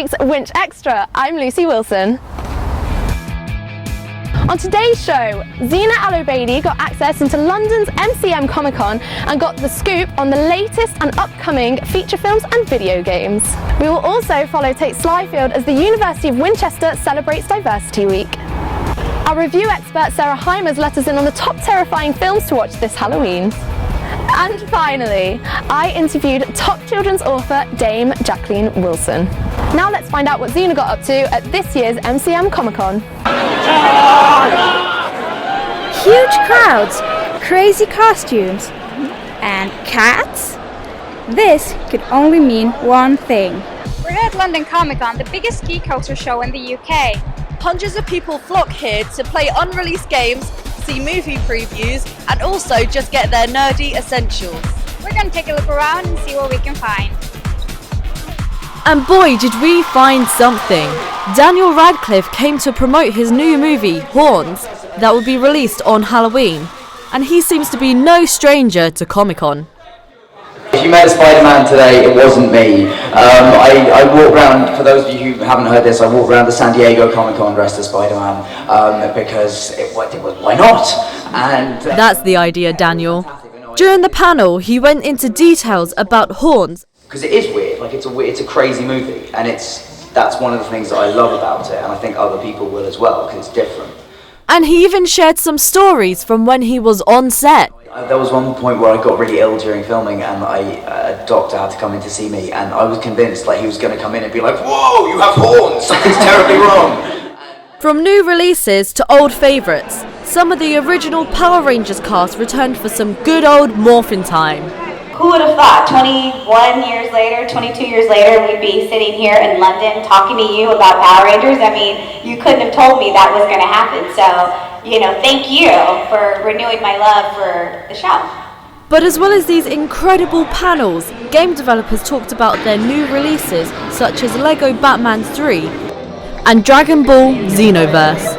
week's WinchXtra. I'm Lucy Wilson. On today's show, Zina al-Obaidi got access into London's MCM Comic Con and got the scoop on the latest and upcoming feature films and video games. We will also follow Tate Slyfield as the University of Winchester celebrates Diversity Week. Our review expert Sarah Hymer's let us in on the top terrifying films to watch this Halloween. And finally, I interviewed top children's author Dame Jacqueline Wilson. Now let's find out what Zina got up to at this year's MCM Comic Con. Huge crowds, crazy costumes, and cats? This could only mean one thing. We're here at London Comic Con, the biggest geek culture show in the UK. Hundreds of people flock here to play unreleased games, see movie previews, and also just get their nerdy essentials. We're going to take a look around and see what we can find. And boy, did we find something! Daniel Radcliffe came to promote his new movie, Horns, that will be released on Halloween. And he seems to be no stranger to Comic-Con. If you met a Spider-Man today, it wasn't me. I walk around, for those of you who haven't heard this, I walk around the San Diego Comic-Con dressed as Spider-Man because why not? And that's the idea, Daniel. During the panel, he went into details about Horns. Because it is weird, like it's a crazy movie, and that's one of the things that I love about it, and I think other people will as well, because it's different. And he even shared some stories from when he was on set. There was one point where I got really ill during filming, and a doctor had to come in to see me, and I was convinced he was going to come in and be like, "Whoa, you have horns! Something's terribly wrong!" From new releases to old favourites, some of the original Power Rangers cast returned for some good old morphin' time. Who would have thought 21 years later, 22 years later, we'd be sitting here in London talking to you about Power Rangers? I mean, you couldn't have told me that was going to happen. So, thank you for renewing my love for the show. But as well as these incredible panels, game developers talked about their new releases such as Lego Batman 3 and Dragon Ball Xenoverse.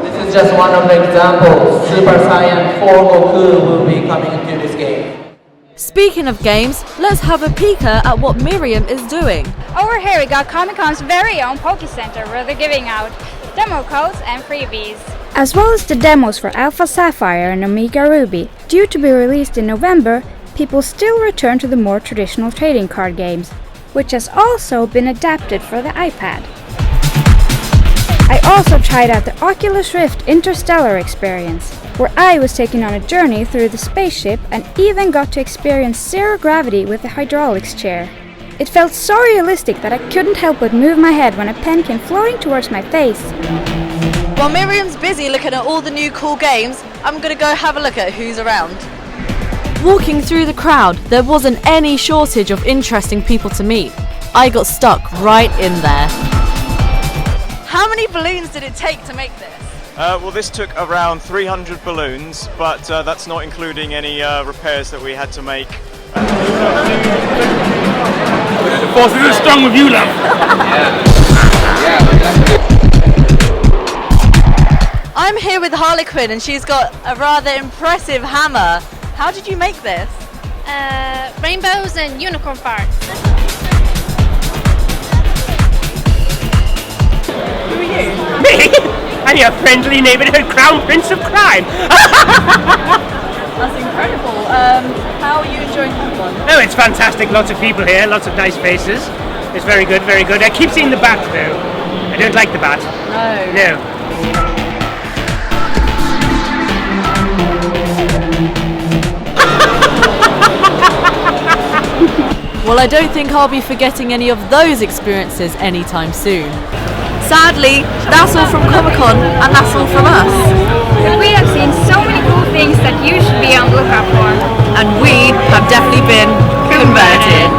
This is just one of the examples. Super Saiyan 4 Goku will be coming into this game. Speaking of games, let's have a peeker at what Miriam is doing. Over here we got Comic-Con's very own Poke Center, where they're giving out demo codes and freebies. As well as the demos for Alpha Sapphire and Omega Ruby. Due to be released in November, people still return to the more traditional trading card games, which has also been adapted for the iPad. I also tried out the Oculus Rift Interstellar experience, where I was taken on a journey through the spaceship and even got to experience zero gravity with the hydraulics chair. It felt so realistic that I couldn't help but move my head when a pen came floating towards my face. While Miriam's busy looking at all the new cool games, I'm going to go have a look at who's around. Walking through the crowd, there wasn't any shortage of interesting people to meet. I got stuck right in there. How many balloons did it take to make this? Well, this took around 300 balloons, but that's not including any repairs that we had to make. The force is strong with you, love. I'm here with Harlequin, and she's got a rather impressive hammer. How did you make this? Rainbows and unicorn parts. Who are you? Me? I'm your friendly neighborhood crown prince of crime. That's incredible. How are you enjoying Comic-Con? Oh, it's fantastic. Lots of people here, lots of nice faces. It's very good, very good. I keep seeing the bat, though. I don't like the bat. No. Well, I don't think I'll be forgetting any of those experiences anytime soon. Sadly, that's all from Comic-Con, and that's all from us. But we have seen so many cool things that you should be on the lookout for. And we have definitely been converted.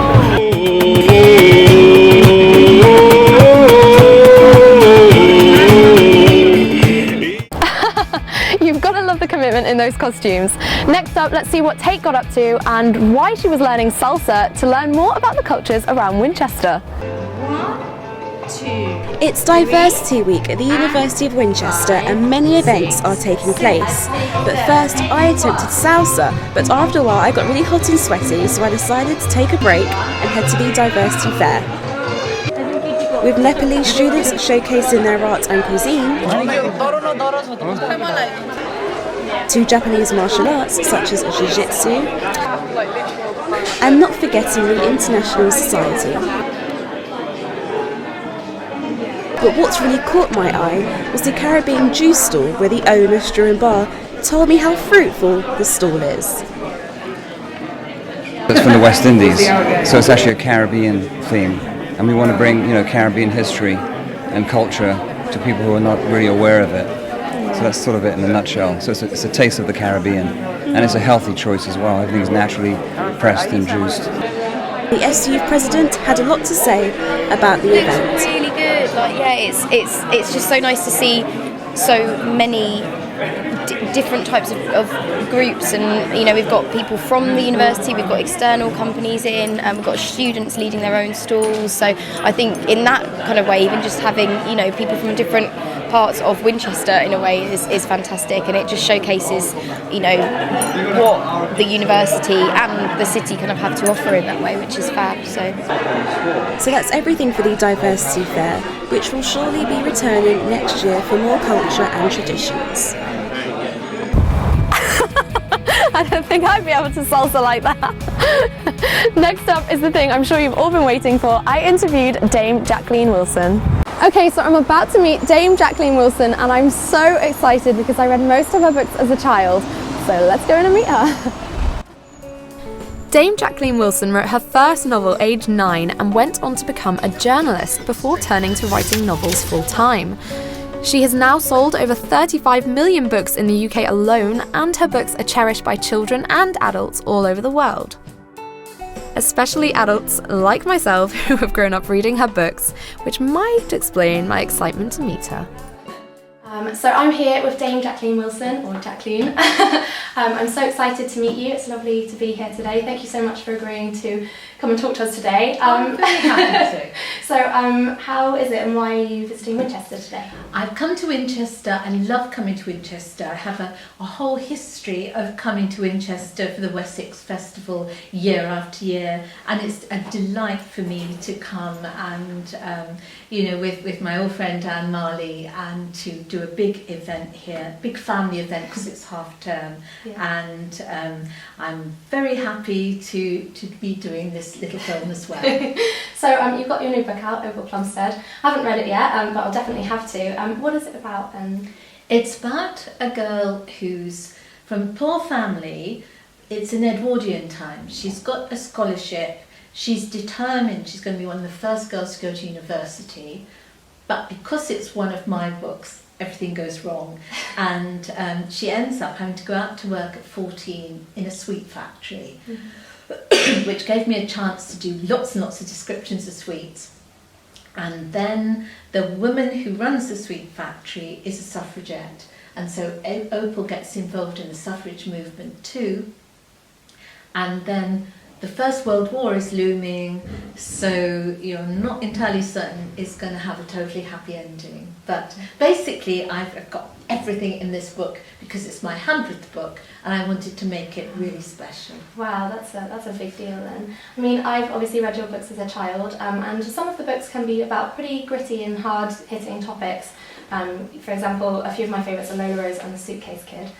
You've got to love the commitment in those costumes. Next up, let's see what Tate got up to and why she was learning salsa to learn more about the cultures around Winchester. 1, 2, It's Diversity Week at the University of Winchester and many events are taking place. But first I attempted salsa, but after a while I got really hot and sweaty, so I decided to take a break and head to the Diversity Fair. With Nepalese students showcasing their art and cuisine, to Japanese martial arts such as Jiu-Jitsu, and not forgetting the International Society. But what's really caught my eye was the Caribbean juice stall where the owner, Struan Bar, told me how fruitful the stall is. It's from the West Indies, so it's actually a Caribbean theme. And we want to bring, Caribbean history and culture to people who are not really aware of it. So that's sort of it in a nutshell. So it's a taste of the Caribbean, and it's a healthy choice as well. Everything's naturally pressed and juiced. The SU president had a lot to say about the event. It's really good. It's just so nice to see so many different types of groups, and we've got people from the university, we've got external companies in, and we've got students leading their own stalls. So I think in that kind of way, even just having people from different parts of Winchester in a way is fantastic, and it just showcases what the university and the city kind of have to offer in that way, which is fab. So that's everything for the Diversity Fair, which will surely be returning next year for more culture and traditions. I don't think I'd be able to salsa like that. Next up is the thing I'm sure you've all been waiting for. I interviewed Dame Jacqueline Wilson. Okay, so I'm about to meet Dame Jacqueline Wilson, and I'm so excited because I read most of her books as a child. So let's go in and meet her. Dame Jacqueline Wilson wrote her first novel aged 9 and went on to become a journalist before turning to writing novels full-time. She has now sold over 35 million books in the UK alone, and her books are cherished by children and adults all over the world. Especially adults like myself who have grown up reading her books, which might explain my excitement to meet her. So I'm here with Dame Jacqueline Wilson, or Jacqueline. I'm so excited to meet you. It's lovely to be here today. Thank you so much for agreeing to come and talk to us today. I'm very happy to. So how is it and why are you visiting Winchester today? I've come to Winchester and love coming to Winchester. I have a whole history of coming to Winchester for the Wessex Festival year after year, and it's a delight for me to come and with my old friend Anne Marley and to do a big event here, big family event because it's half term. Yeah. And I'm very happy to be doing this little film as well. So you've got your new book out, Opal Plumstead. I haven't read it yet, but I'll definitely have to. What is it about? It's about a girl who's from a poor family. It's in Edwardian times. She's got a scholarship. She's determined she's going to be one of the first girls to go to university. But because it's one of my books, everything goes wrong, and she ends up having to go out to work at 14 in a sweet factory, which gave me a chance to do lots and lots of descriptions of sweets. And then the woman who runs the sweet factory is a suffragette, and so Opal gets involved in the suffrage movement too. And then the First World War is looming, so you're not entirely certain it's going to have a totally happy ending. But basically, I've got everything in this book because it's my 100th book, and I wanted to make it really special. Wow, that's a big deal then. I mean, I've obviously read your books as a child, and some of the books can be about pretty gritty and hard-hitting topics. For example, a few of my favourites are Lola Rose and The Suitcase Kid.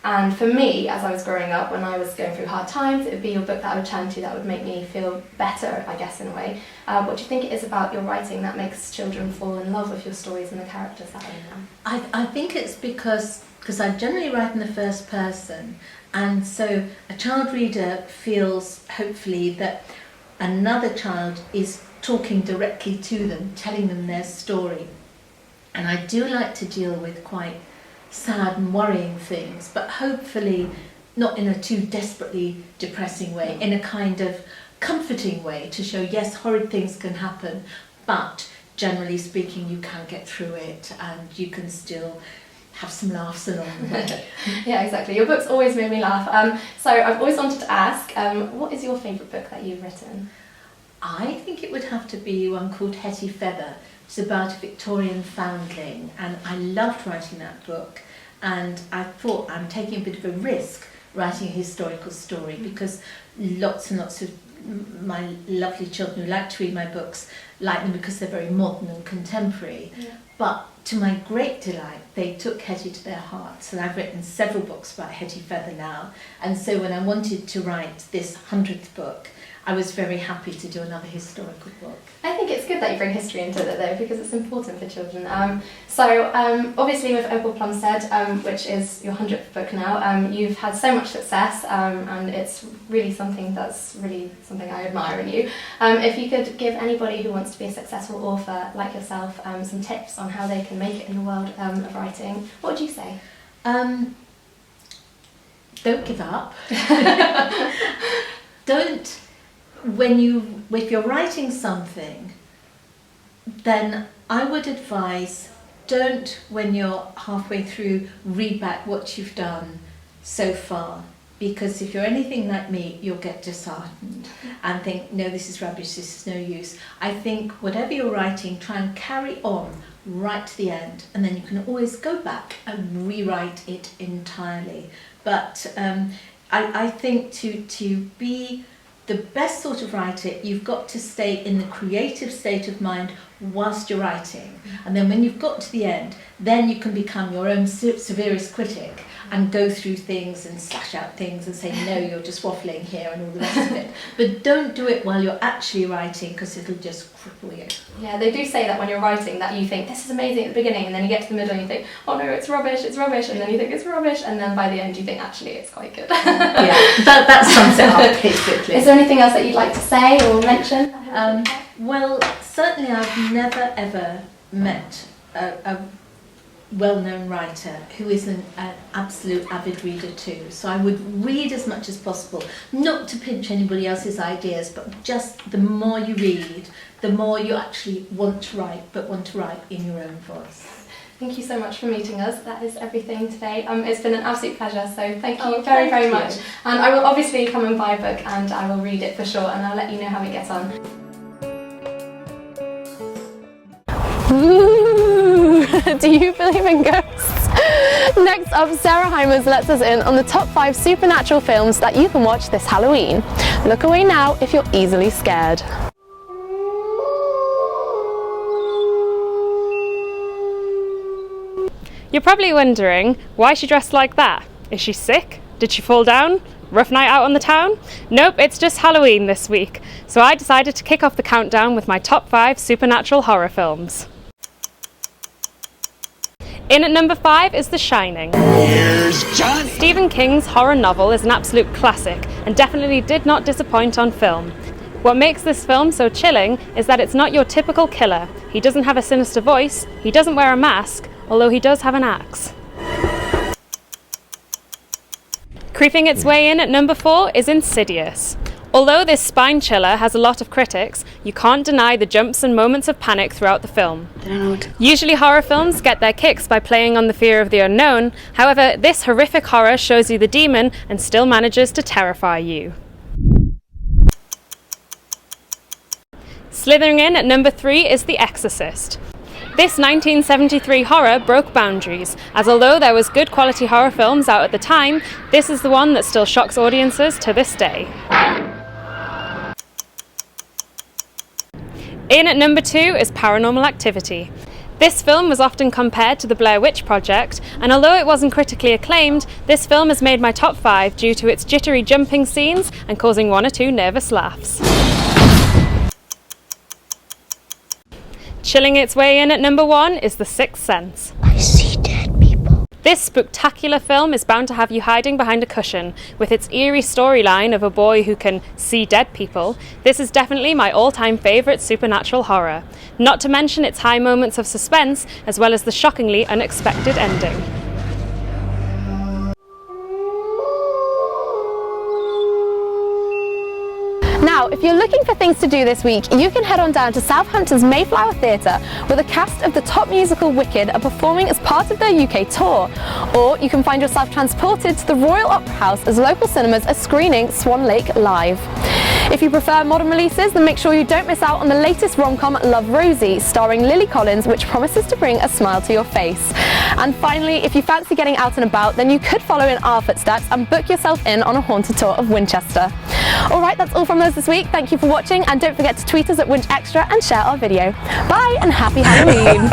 And for me, as I was growing up, when I was going through hard times, it would be your book that I would turn to that would make me feel better, I guess, in a way. What do you think it is about your writing that makes children fall in love with your stories and the characters that are in them? I think it's because I generally write in the first person, and so a child reader feels, hopefully, that another child is talking directly to them, telling them their story. And I do like to deal with quite sad and worrying things, but hopefully not in a too desperately depressing way, in a kind of comforting way to show, yes, horrid things can happen, but generally speaking you can get through it and you can still have some laughs along the way. Yeah, exactly. Your books always made me laugh. So I've always wanted to ask, what is your favourite book that you've written? I think it would have to be one called Hetty Feather. It's about a Victorian foundling, and I loved writing that book. And I thought I'm taking a bit of a risk writing a historical story, because lots and lots of my lovely children who like to read my books like them because they're very modern and contemporary. Yeah. But to my great delight, they took Hetty to their hearts, and I've written several books about Hetty Feather now. And so when I wanted to write this 100th book, I was very happy to do another historical book. I think it's good that you bring history into it though, because it's important for children. Obviously with Opal Plumstead, which is your 100th book now, you've had so much success, and it's really something I admire in you. If you could give anybody who wants to be a successful author like yourself some tips on how they can make it in the world of writing, what would you say? Don't give up. If you're writing something, then I would advise, don't, when you're halfway through, read back what you've done so far. Because if you're anything like me, you'll get disheartened and think, no, this is rubbish, this is no use. I think whatever you're writing, try and carry on right to the end, and then you can always go back and rewrite it entirely. But I think to be the best sort of writer, you've got to stay in the creative state of mind whilst you're writing. And then when you've got to the end, then you can become your own severest critic and go through things and slash out things and say, no, you're just waffling here and all the rest of it. But don't do it while you're actually writing, because it'll just cripple you. Yeah, they do say that when you're writing that you think, this is amazing at the beginning, and then you get to the middle and you think, oh no, it's rubbish, and then you think it's rubbish, and then by the end you think, actually, it's quite good. Yeah, that sums it up, basically. Is there anything else that you'd like to say or mention? Well, certainly I've never ever met a well-known writer who isn't an absolute avid reader too. So I would read as much as possible, not to pinch anybody else's ideas, but just the more you read, the more you actually want to write, but want to write in your own voice. Thank you so much for meeting us. That is everything today. It's been an absolute pleasure, so thank you very much. And I will obviously come and buy a book, and I will read it for sure, and I'll let you know how it gets on. Ooh, do you believe in ghosts? Next up, Sarah Hymers lets us in on the top 5 supernatural films that you can watch this Halloween. Look away now if you're easily scared. You're probably wondering, why is she dressed like that? Is she sick? Did she fall down? Rough night out on the town? Nope, it's just Halloween this week. So I decided to kick off the countdown with my top 5 supernatural horror films. In at number 5 is The Shining. Here's Johnny! Stephen King's horror novel is an absolute classic and definitely did not disappoint on film. What makes this film so chilling is that it's not your typical killer. He doesn't have a sinister voice, he doesn't wear a mask, although he does have an axe. Creeping its way in at number 4 is Insidious. Although this spine chiller has a lot of critics, you can't deny the jumps and moments of panic throughout the film. Usually horror films get their kicks by playing on the fear of the unknown, however this horrific horror shows you the demon and still manages to terrify you. Slithering in at number 3 is The Exorcist. This 1973 horror broke boundaries, as although there was good quality horror films out at the time, this is the one that still shocks audiences to this day. In at number 2 is Paranormal Activity. This film was often compared to the Blair Witch Project, and although it wasn't critically acclaimed, this film has made my top 5 due to its jittery jumping scenes and causing 1 or 2 nervous laughs. Chilling its way in at number 1 is The Sixth Sense. I see dead people. This spectacular film is bound to have you hiding behind a cushion. With its eerie storyline of a boy who can see dead people, this is definitely my all-time favourite supernatural horror. Not to mention its high moments of suspense, as well as the shockingly unexpected ending. Now, if you're looking for things to do this week, you can head on down to Southampton's Mayflower Theatre, where the cast of the top musical Wicked are performing as part of their UK tour. Or you can find yourself transported to the Royal Opera House as local cinemas are screening Swan Lake live. If you prefer modern releases, then make sure you don't miss out on the latest rom-com Love Rosie, starring Lily Collins, which promises to bring a smile to your face. And finally, if you fancy getting out and about, then you could follow in our footsteps and book yourself in on a haunted tour of Winchester. Alright, that's all from us this week. Thank you for watching, and don't forget to tweet us at WinchXtra and share our video. Bye and happy Halloween!